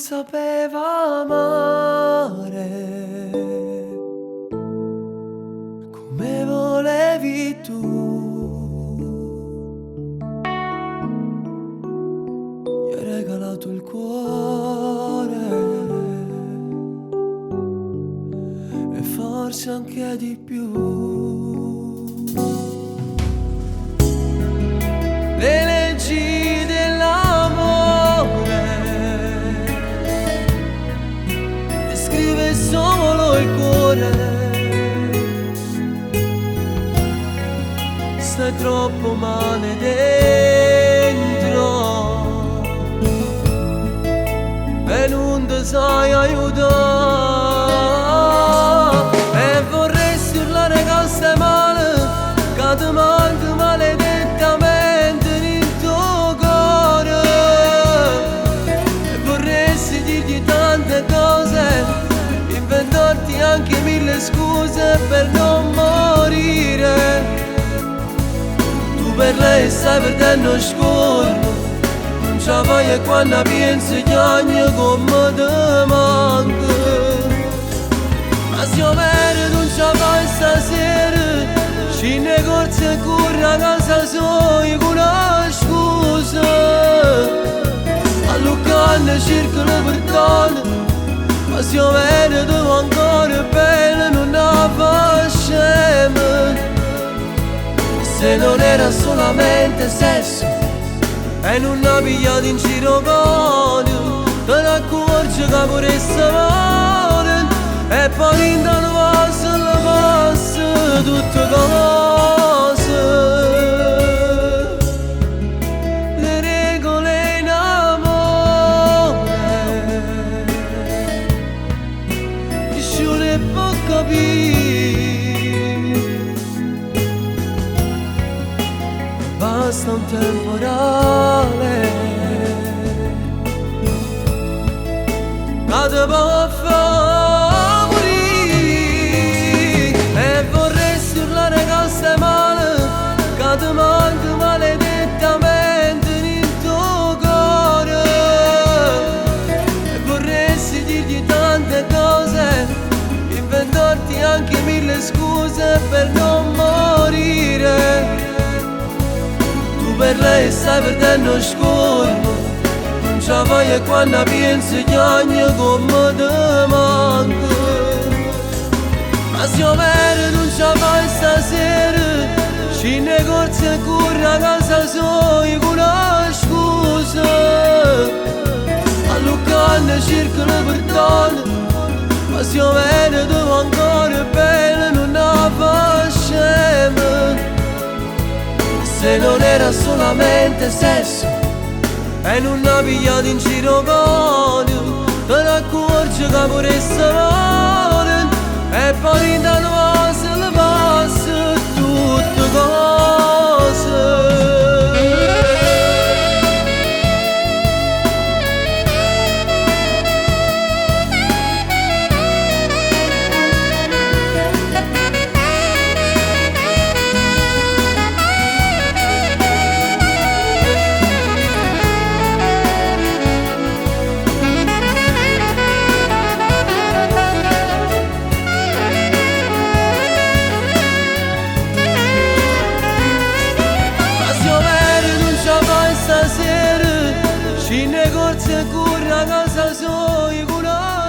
sapeva amare come volevi tu. Gli hai regalato il cuore e forse anche di più. Le leggi dell'amore le scrive solo il cuore. Stai troppo male dentro e non ti sai aiutare. E vorresti urlare che stai male, che ti manca maledettamente nel tuo cuore. E vorresti dirgli tante cose, inventarti anche mille scuse per non morire. Per lei stai perdendo scorno, non ce la fai e quando pensi che ogni come ti manca. Ma se io vero non ce la fai stasera, ci negozi e corri a casa sua con una scusa. A Lucca cercano perdono, ma se io vero devo ancora bene non la facciamo. Se non era solamente sesso e non ha pigliato in giro con, te ne accorgi che pure stavano e poi in tanto passa le passa tutte cose. Le regole in amore nessuno può capire. Basta un temporale che ti può far morire. E vorresti urlare che stai male, che ti manca maledettamente nel tuo cuore. E vorresti dirgli tante cose, inventarti anche mille scuse per non morire. Per lei stai perdendo scorno, non ce la fai e quando pensi che ogni come ti manca. Ma se io vero non ce la fai stasera, ci negozi e corri a casa sua con una scusa. A Lucca cercano perdono, ma se io vero devo ancora bene non la facciamo. Se non era solamente sesso e non ha pigliato in giro con, te ne accorgi che pure stavano e poi in tanto passa le passa tutte cose. Stasera ci negozi e corri a casa sua con una